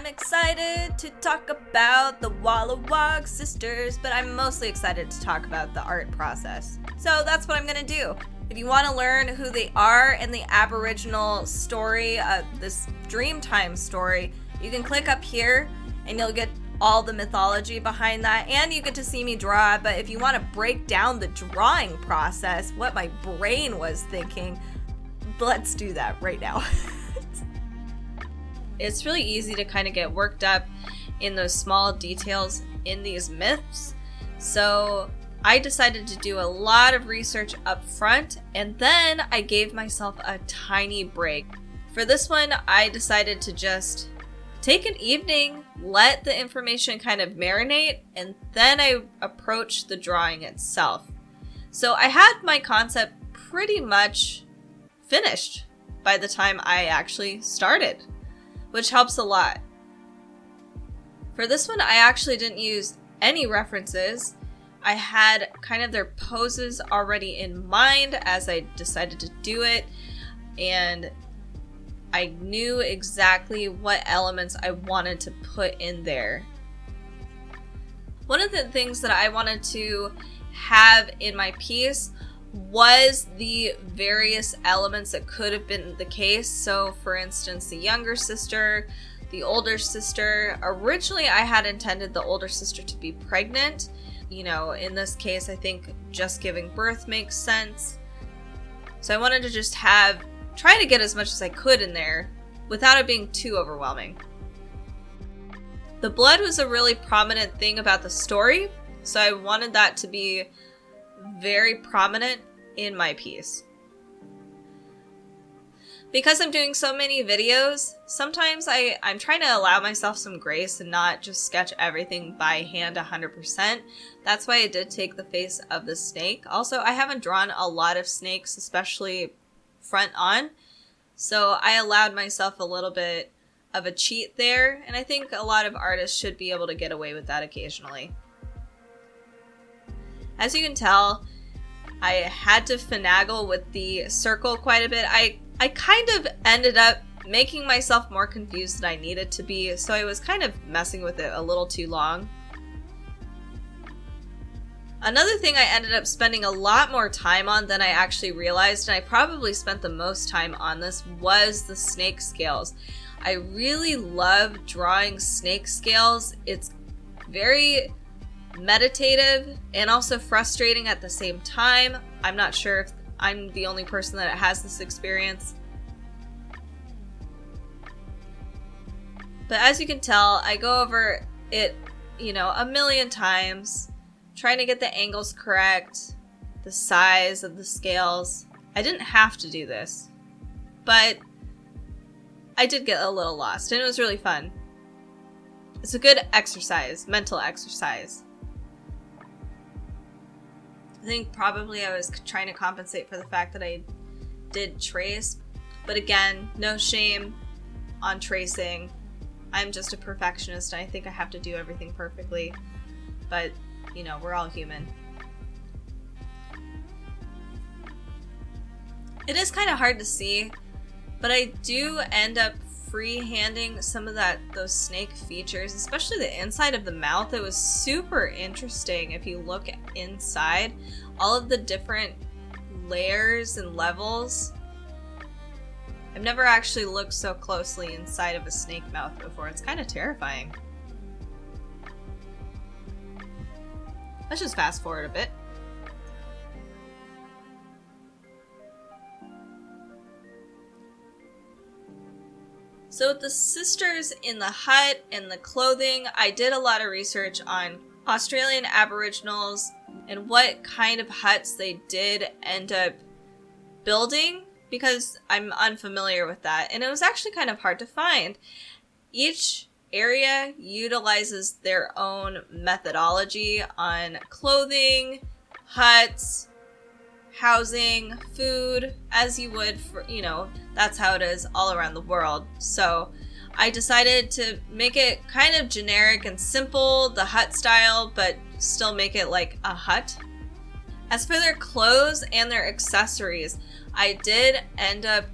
I'm excited to talk about the Wawalag sisters, but I'm mostly excited to talk about the art process. So that's what I'm gonna do. If you want to learn who they are and the Aboriginal story, this Dreamtime story, you can click up here and you'll get all the mythology behind that, and you get to see me draw. But if you want to break down the drawing process, what my brain was thinking, let's do that right now. It's really easy to kind of get worked up in those small details in these myths. So I decided to do a lot of research up front, and then I gave myself a tiny break. For this one, I decided to just take an evening, let the information kind of marinate, and then I approached the drawing itself. So I had my concept pretty much finished by the time I actually started, which helps a lot. For this one, I actually didn't use any references. I had kind of their poses already in mind as I decided to do it, and I knew exactly what elements I wanted to put in there. One of the things that I wanted to have in my piece was the various elements that could have been the case. So for instance, the younger sister, the older sister. Originally I had intended the older sister to be pregnant. You know, in this case, I think just giving birth makes sense. So I wanted to just try to get as much as I could in there without it being too overwhelming. The blood was a really prominent thing about the story, so I wanted that to be very prominent in my piece. Because I'm doing so many videos, sometimes I'm trying to allow myself some grace and not just sketch everything by hand 100%. That's why I did take the face of the snake. Also, I haven't drawn a lot of snakes, especially front on, so I allowed myself a little bit of a cheat there, and I think a lot of artists should be able to get away with that occasionally. As you can tell, I had to finagle with the circle quite a bit. I kind of ended up making myself more confused than I needed to be, so I was kind of messing with it a little too long. Another thing I ended up spending a lot more time on than I actually realized, and I probably spent the most time on this, was the snake scales. I really love drawing snake scales. It's very meditative and also frustrating at the same time. I'm not sure if I'm the only person that has this experience. But as you can tell, I go over it, a million times, trying to get the angles correct, the size of the scales. I didn't have to do this, but I did get a little lost, and it was really fun. It's a good exercise, mental exercise. I think probably I was trying to compensate for the fact that I did trace, but again, no shame on tracing. I'm just a perfectionist, and I think I have to do everything perfectly, but we're all human. It is kind of hard to see, but I do end up freehanding some of those snake features, especially the inside of the mouth. It was super interesting if you look inside, all of the different layers and levels. I've never actually looked so closely inside of a snake mouth before. It's kind of terrifying. Let's just fast forward a bit. So with the sisters in the hut and the clothing, I did a lot of research on Australian Aboriginals and what kind of huts they did end up building, because I'm unfamiliar with that, and it was actually kind of hard to find. Each area utilizes their own methodology on clothing, huts, housing, food, as you would for, that's how it is all around the world. So I decided to make it kind of generic and simple, the hut style, but still make it like a hut. As for their clothes and their accessories, I did end up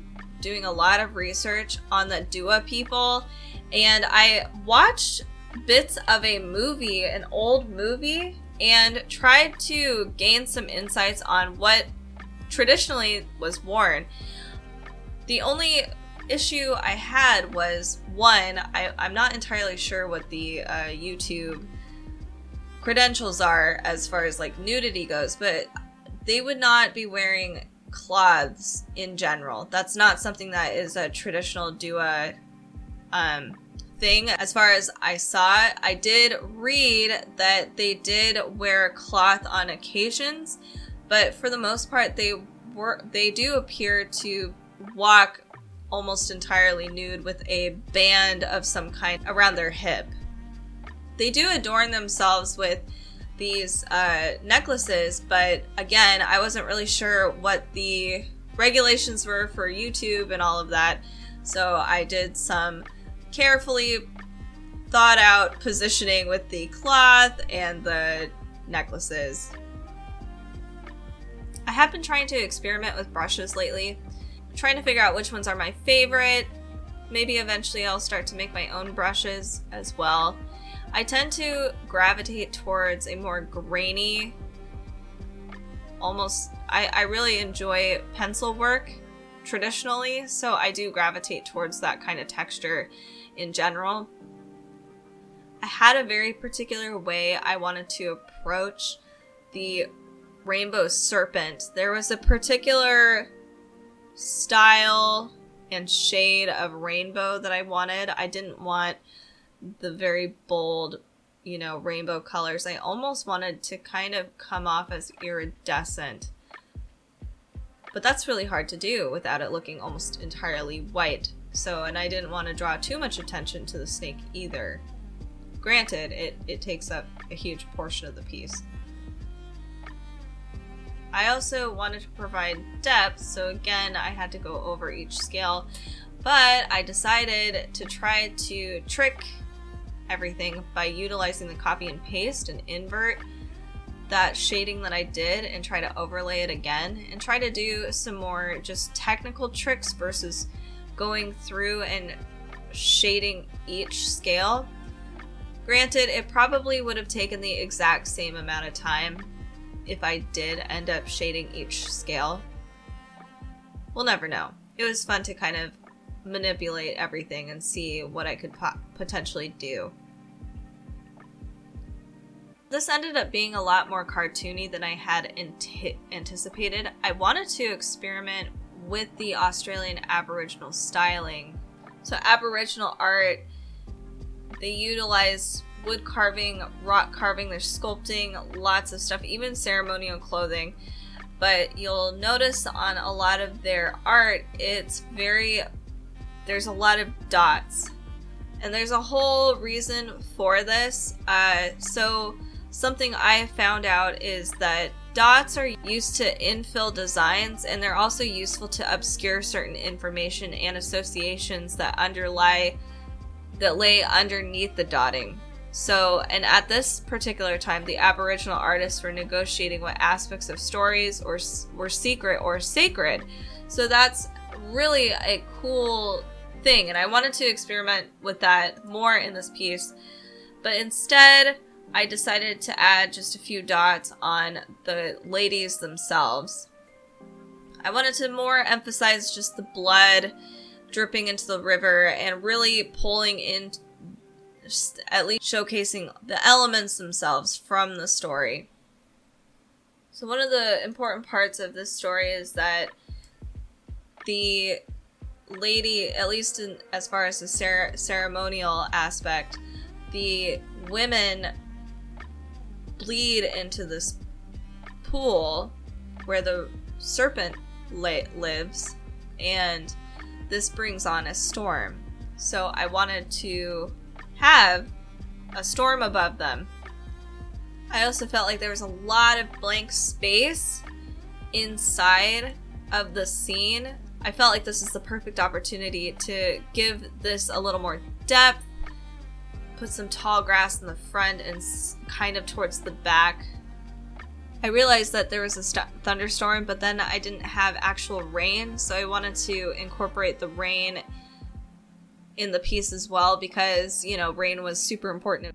doing a lot of research on the Dua people And I watched bits of a movie, an old movie, and tried to gain some insights on what traditionally was worn. The only issue I had was, one, I'm not entirely sure what the YouTube credentials are as far as like nudity goes, but they would not be wearing cloths in general. That's not something that is a traditional Dua thing. As far as I saw, I did read that they did wear cloth on occasions, but for the most part they do appear to walk almost entirely nude with a band of some kind around their hip. They do adorn themselves with these necklaces, but again, I wasn't really sure what the regulations were for YouTube and all of that, so I did some carefully thought out positioning with the cloth and the necklaces. I have been trying to experiment with brushes lately, trying to figure out which ones are my favorite. Maybe eventually I'll start to make my own brushes as well. I tend to gravitate towards a more grainy, I really enjoy pencil work traditionally, so I do gravitate towards that kind of texture in general. I had a very particular way I wanted to approach the rainbow serpent. There was a particular style and shade of rainbow that I wanted. I didn't want the very bold, rainbow colors. I almost wanted to kind of come off as iridescent. But that's really hard to do without it looking almost entirely white. And I didn't want to draw too much attention to the snake either. Granted, it takes up a huge portion of the piece. I also wanted to provide depth, so again, I had to go over each scale, but I decided to try to trick everything by utilizing the copy and paste and invert that shading that I did and try to overlay it again and try to do some more just technical tricks versus going through and shading each scale. Granted, it probably would have taken the exact same amount of time if I did end up shading each scale. We'll never know. It was fun to kind of manipulate everything and see what I could potentially do. This ended up being a lot more cartoony than I had anticipated. I wanted to experiment with the Australian Aboriginal styling. So Aboriginal art, they utilize wood carving, rock carving, there's sculpting, lots of stuff, even ceremonial clothing. But you'll notice on a lot of their art, there's a lot of dots. And there's a whole reason for this. So something I found out is that dots are used to infill designs, and they're also useful to obscure certain information and associations that lay underneath the dotting. So, and at this particular time, the Aboriginal artists were negotiating what aspects of stories were secret or sacred. So that's really a cool thing, and I wanted to experiment with that more in this piece. But instead, I decided to add just a few dots on the ladies themselves. I wanted to more emphasize just the blood dripping into the river and really pulling in, just at least showcasing the elements themselves from the story. So one of the important parts of this story is that the lady, at least as far as the ceremonial aspect, the women bleed into this pool where the serpent lives, and this brings on a storm. So I wanted to have a storm above them. I also felt like there was a lot of blank space inside of the scene. I felt like this is the perfect opportunity to give this a little more depth, put some tall grass in the front and kind of towards the back. I realized that there was a thunderstorm, but then I didn't have actual rain, so I wanted to incorporate the rain in the piece as well because, you know, rain was super important.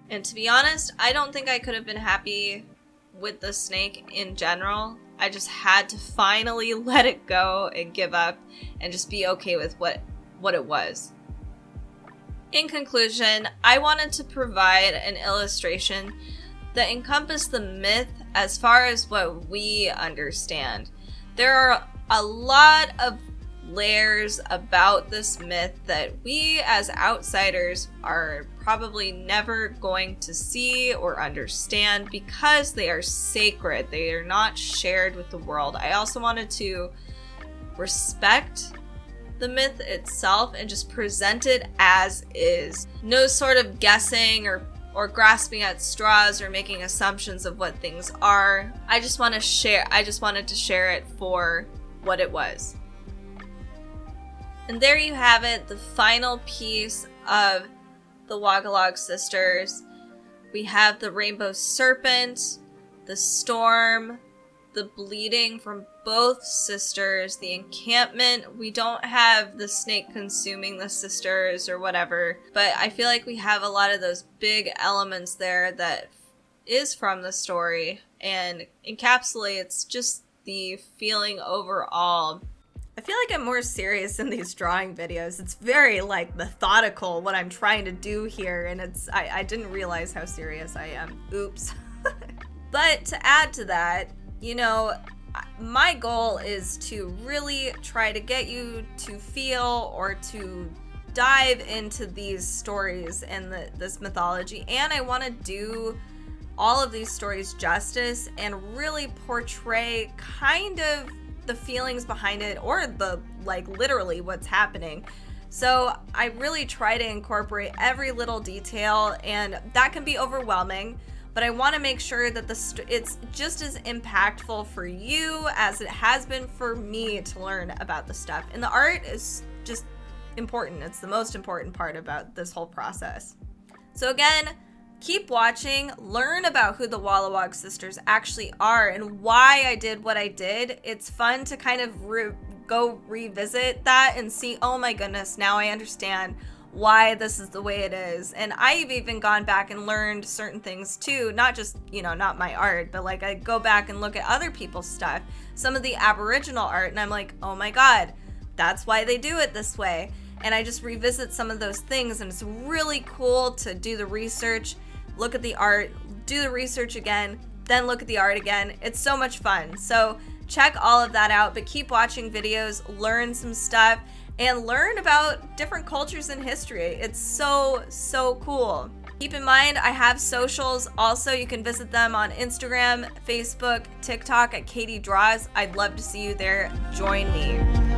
And to be honest, I don't think I could have been happy with the snake in general. I just had to finally let it go and give up and just be okay with what it was. In conclusion, I wanted to provide an illustration that encompassed the myth as far as what we understand. There are a lot of layers about this myth that we as outsiders are probably never going to see or understand because they are sacred. They are not shared with the world. I also wanted to respect the myth itself and just present it as is. No sort of guessing or grasping at straws or making assumptions of what things are. I just wanted to share it for what it was. And there you have it, the final piece of the Wagilag sisters. We have the rainbow serpent, the storm, the bleeding from both sisters, the encampment. We don't have the snake consuming the sisters or whatever, but I feel like we have a lot of those big elements there that is from the story and encapsulates just the feeling overall. I feel like I'm more serious in these drawing videos. It's very like methodical what I'm trying to do here, and I didn't realize how serious I am. Oops. But to add to that, you know, my goal is to really try to get you to feel or to dive into these stories and this mythology, and I want to do all of these stories justice and really portray kind of the feelings behind it, or the like literally what's happening. So I really try to incorporate every little detail, and that can be overwhelming, but I want to make sure that it's just as impactful for you as it has been for me to learn about the stuff. And the art is just important. It's the most important part about this whole process. So again, keep watching, learn about who the Wawalag sisters actually are and why I did what I did. It's fun to kind of go revisit that and see, oh my goodness, now I understand why this is the way it is. And I've even gone back and learned certain things too, not just, you know, not my art, but like I go back and look at other people's stuff, some of the Aboriginal art, and I'm like, oh my God, that's why they do it this way. And I just revisit some of those things, and it's really cool to do the research, look at the art, do the research again, then look at the art again. It's so much fun. So check all of that out, but keep watching videos, learn some stuff, and learn about different cultures and history. It's so, so cool. Keep in mind, I have socials. Also, you can visit them on Instagram, Facebook, TikTok at Kaiti Draws. I'd love to see you there. Join me.